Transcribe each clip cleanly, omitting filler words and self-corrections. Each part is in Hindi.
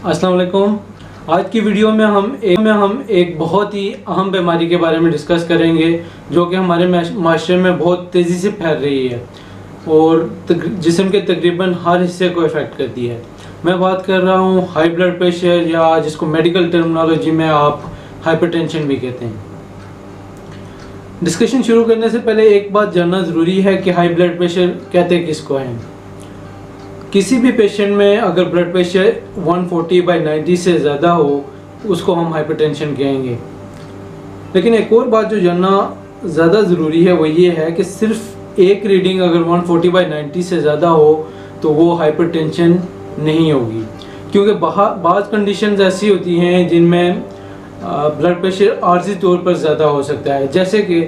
अस्सलाम वालेकुम। आज की वीडियो में हम एक बहुत ही अहम बीमारी के बारे में डिस्कस करेंगे जो कि हमारे माशरे में बहुत तेज़ी से फैल रही है और जिस्म के तकरीबन हर हिस्से को इफ़ेक्ट करती है। मैं बात कर रहा हूँ हाई ब्लड प्रेशर, या जिसको मेडिकल टर्मिनोलॉजी में आप हाइपरटेंशन भी कहते हैं। डिस्कशन शुरू करने से पहले एक बात जानना ज़रूरी है कि हाई ब्लड प्रेशर कहते किसको हैं। किसी भी पेशेंट में अगर ब्लड प्रेशर 140/90 से ज़्यादा हो उसको हम हाइपरटेंशन कहेंगे। लेकिन एक और बात जो जानना ज़्यादा ज़रूरी है वो ये है कि सिर्फ एक रीडिंग अगर 140/90 से ज़्यादा हो तो वो हाइपरटेंशन नहीं होगी, क्योंकि बाज़ कंडीशंस ऐसी होती हैं जिनमें ब्लड प्रेशर आर्जी तौर पर ज़्यादा हो सकता है, जैसे कि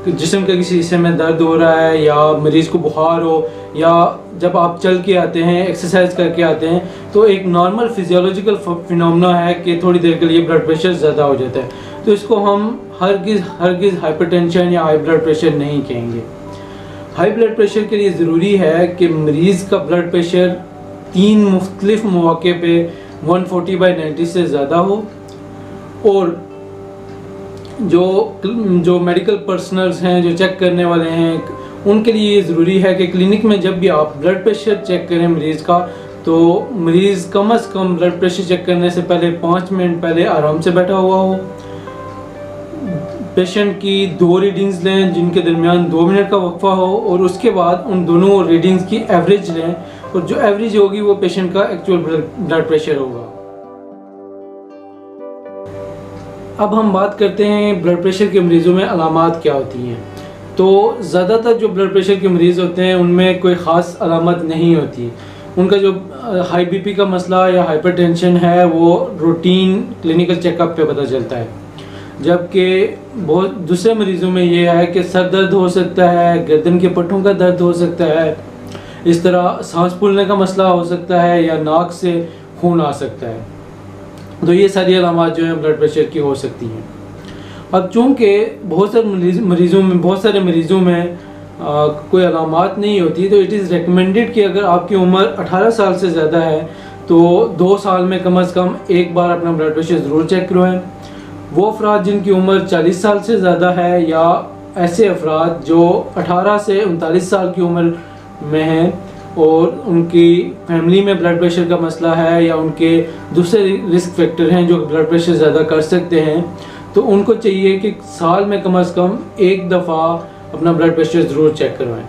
जिस्म के किसी हिस्से में दर्द हो रहा है या मरीज़ को बुखार हो, या जब आप चल के आते हैं, एक्सरसाइज करके आते हैं, तो एक नॉर्मल फिजियोलॉजिकल फिनोमेना है कि थोड़ी देर के लिए ब्लड प्रेशर ज़्यादा हो जाता है। तो इसको हम हरगिज़ हाइपरटेंशन या हाई ब्लड प्रेशर नहीं कहेंगे। हाई ब्लड प्रेशर के लिए ज़रूरी है कि मरीज़ का ब्लड प्रेशर 3 मुख्तलिफ मौके पे 140/90 से ज़्यादा हो, और जो मेडिकल पर्सनल्स हैं, जो चेक करने वाले हैं, उनके लिए ये ज़रूरी है कि क्लिनिक में जब भी आप ब्लड प्रेशर चेक करें मरीज़ का, तो मरीज़ कम से कम ब्लड प्रेशर चेक करने से पहले 5 मिनट पहले आराम से बैठा हुआ हो। पेशेंट की 2 रीडिंग्स लें जिनके दरमियान 2 मिनट का वक्फा हो, और उसके बाद उन दोनों रीडिंग्स की एवरेज लें, और जो एवरेज होगी वो पेशेंट का एक्चुअल ब्लड प्रेशर होगा। अब हम बात करते हैं ब्लड प्रेशर के मरीज़ों में अलामात क्या होती हैं। तो ज़्यादातर जो ब्लड प्रेशर के मरीज़ होते हैं उनमें कोई ख़ास अलामत नहीं होती। उनका जो हाई बीपी का मसला या हाइपरटेंशन है वो रूटीन क्लिनिकल चेकअप पे पता चलता है, जबकि बहुत दूसरे मरीज़ों में ये है कि सर दर्द हो सकता है, गर्दन के पट्टों का दर्द हो सकता है, इस तरह सांस फूलने का मसला हो सकता है, या नाक से खून आ सकता है। तो ये सारी अलामात जो हैं ब्लड प्रेशर की हो सकती हैं। अब चूँकि बहुत सारे मरीज़ों में कोई अलामात नहीं होती, तो इट इज़ रिकमेंडेड कि अगर आपकी उम्र 18 साल से ज़्यादा है तो 2 साल में कम से कम एक बार अपना ब्लड प्रेशर ज़रूर चेक करवाएं। वो अफराद जिनकी उम्र 40 साल से ज़्यादा है, या ऐसे अफराद जो 18 से 39 साल की उम्र में हैं और उनकी फैमिली में ब्लड प्रेशर का मसला है, या उनके दूसरे रिस्क फैक्टर हैं जो ब्लड प्रेशर ज़्यादा कर सकते हैं, तो उनको चाहिए कि साल में कम से कम एक दफ़ा अपना ब्लड प्रेशर ज़रूर चेक करवाएं।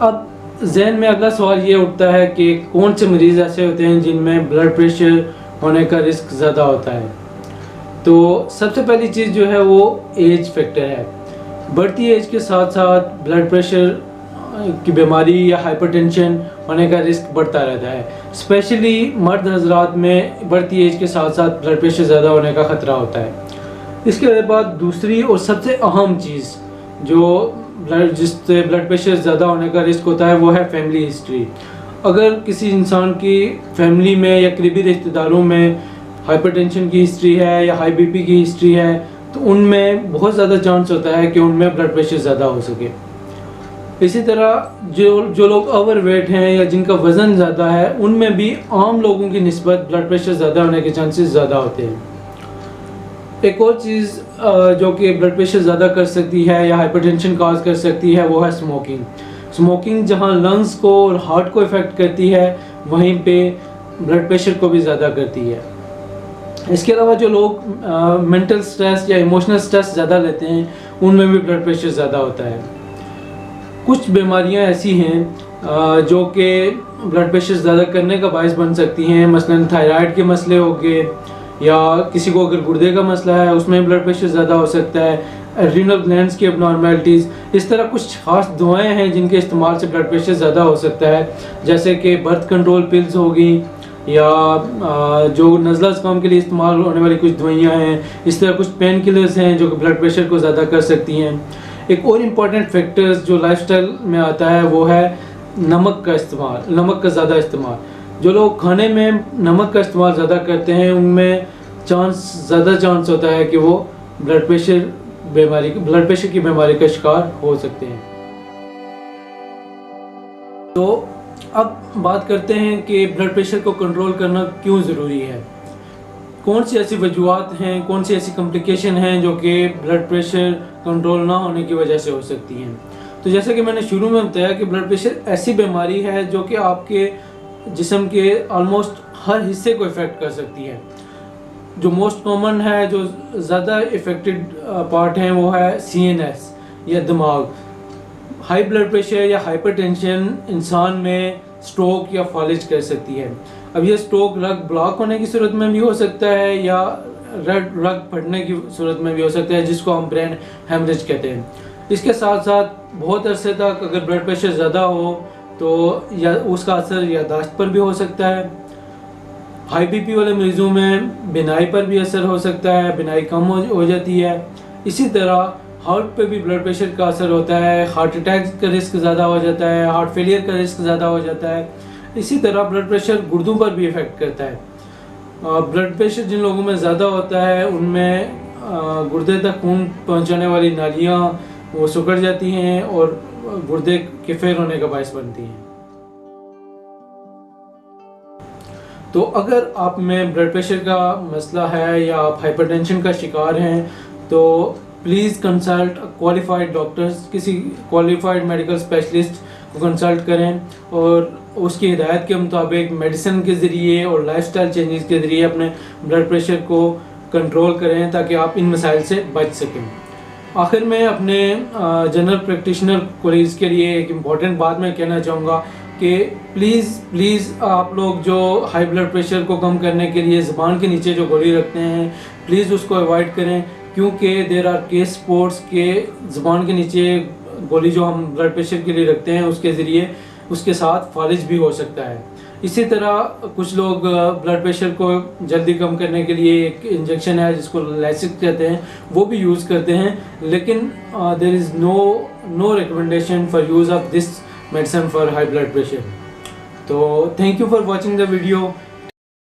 अब जहन में अगला सवाल ये उठता है कि कौन से मरीज़ ऐसे होते हैं जिनमें ब्लड प्रेशर होने का रिस्क ज़्यादा होता है। तो सबसे पहली चीज़ जो है वो एज फैक्टर है। बढ़ती एज के साथ साथ ब्लड प्रेशर की बीमारी या हाइपरटेंशन होने का रिस्क बढ़ता रहता है। स्पेशली मर्द हजरात में बढ़ती एज के साथ साथ ब्लड प्रेशर ज़्यादा होने का ख़तरा होता है। इसके बाद दूसरी और सबसे अहम चीज़ जिससे ब्लड प्रेशर ज़्यादा होने का रिस्क होता है वो है फैमिली हिस्ट्री। अगर किसी इंसान की फैमिली में या करीबी रिश्तेदारों में हाइपरटेंशन की हिस्ट्री है या हाई बीपी की हिस्ट्री है, तो उनमें बहुत ज़्यादा चांस होता है कि उनमें ब्लड प्रेशर ज़्यादा हो सके। इसी तरह जो लोग ओवरवेट हैं या जिनका वज़न ज़्यादा है, उनमें भी आम लोगों की निस्बत ब्लड प्रेशर ज़्यादा होने के चांसेस ज़्यादा होते हैं। एक और चीज़ जो कि ब्लड प्रेशर ज़्यादा कर सकती है या हाइपरटेंशन काज कर सकती है वो है स्मोकिंग। जहां लंग्स को और हार्ट को इफ़ेक्ट करती है, वहीं पे ब्लड प्रेशर को भी ज़्यादा करती है। इसके अलावा जो लोग मेंटल स्ट्रेस या इमोशनल स्ट्रेस ज़्यादा लेते हैं, उनमें भी ब्लड प्रेशर ज़्यादा होता है। कुछ बीमारियां ऐसी हैं जो कि ब्लड प्रेशर ज़्यादा करने का बायस बन सकती हैं। मसलन थायराइड के मसले हो गए, या किसी को अगर गुर्दे का मसला है उसमें ब्लड प्रेशर ज़्यादा हो सकता है, एड्रिनल ग्लैंड्स की अबनॉर्मैलिटीज़। इस तरह कुछ खास दवाएं हैं जिनके इस्तेमाल से ब्लड प्रेशर ज़्यादा हो सकता है, जैसे कि बर्थ कंट्रोल पिल्स होगी, या जो नज़ला ज़ुकाम के लिए इस्तेमाल होने वाली कुछ दवाइयाँ हैं। इस तरह कुछ पेन किलर्स हैं जो कि ब्लड प्रेशर को ज़्यादा कर सकती हैं। एक और इम्पॉर्टेंट फैक्टर्स जो लाइफस्टाइल में आता है वो है नमक का ज़्यादा इस्तेमाल। जो लोग खाने में नमक का इस्तेमाल ज़्यादा करते हैं, उनमें ज़्यादा चांस होता है कि वो ब्लड प्रेशर की बीमारी का शिकार हो सकते हैं। तो अब बात करते हैं कि ब्लड प्रेशर को कंट्रोल करना क्यों ज़रूरी है। कौन सी ऐसी वजूहत हैं, कौन सी ऐसी कॉम्प्लिकेशन हैं जो कि ब्लड प्रेशर कंट्रोल ना होने की वजह से हो सकती हैं। तो जैसे कि मैंने शुरू में बताया कि ब्लड प्रेशर ऐसी बीमारी है जो कि आपके जिस्म के ऑलमोस्ट हर हिस्से को इफ़ेक्ट कर सकती है। जो मोस्ट कॉमन है, जो ज़्यादा इफ़ेक्टेड पार्ट है, वो है CNS या दिमाग। हाई ब्लड प्रेशर या हाइपरटेंशन इंसान में स्ट्रोक या फॉलिज कर सकती है। अब ये स्ट्रोक रग ब्लॉक होने की सूरत में भी हो सकता है या रग फटने की सूरत में भी हो सकता है, जिसको हम ब्रेन हेमरेज कहते हैं। इसके साथ साथ बहुत अरसे तक अगर ब्लड प्रेशर ज़्यादा हो तो या उसका असर याददाश्त पर भी हो सकता है। हाई BP वाले मरीजों में बिनाई पर भी असर हो सकता है, बिनाई कम हो जाती है। इसी तरह हार्ट पे भी ब्लड प्रेशर का असर होता है, हार्ट अटैक का रिस्क ज़्यादा हो जाता है, हार्ट फेलियर का रिस्क ज़्यादा हो जाता है। इसी तरह ब्लड प्रेशर गुर्दों पर भी इफ़ेक्ट करता है। ब्लड प्रेशर जिन लोगों में ज़्यादा होता है उनमें गुर्दे तक खून पहुंचाने वाली नालियाँ वो सिकुड़ जाती हैं और गुर्दे के फेल होने का बायस बनती हैं। तो अगर आप में ब्लड प्रेशर का मसला है या आप हाइपरटेंशन का शिकार हैं तो प्लीज़ कंसल्ट क्वालिफाइड डॉक्टर्स, किसी क्वालिफाइड मेडिकल स्पेशलिस्ट को कंसल्ट करें और उसकी हिदायत के मुताबिक मेडिसिन के ज़रिए और लाइफस्टाइल चेंजेस के ज़रिए अपने ब्लड प्रेशर को कंट्रोल करें ताकि आप इन मसाइल से बच सकें। आखिर में अपने जनरल प्रैक्टिशनर कोलीग्स के लिए एक इम्पॉर्टेंट बात मैं कहना चाहूँगा कि प्लीज़ आप लोग जो हाई ब्लड प्रेशर को कम करने के लिए ज़ुबान के नीचे जो गोली रखते हैं प्लीज़ उसको अवॉइड करें, क्योंकि देर आर केस स्पोर्ट्स के ज़ुबान के नीचे गोली जो हम ब्लड प्रेशर के लिए रखते हैं उसके ज़रिए उसके साथ फालिज भी हो सकता है। इसी तरह कुछ लोग ब्लड प्रेशर को जल्दी कम करने के लिए एक इंजेक्शन है जिसको लैसिक कहते हैं, वो भी यूज़ करते हैं, लेकिन there is no recommendation for use of this medicine for high blood pressure. तो thank you for watching the video.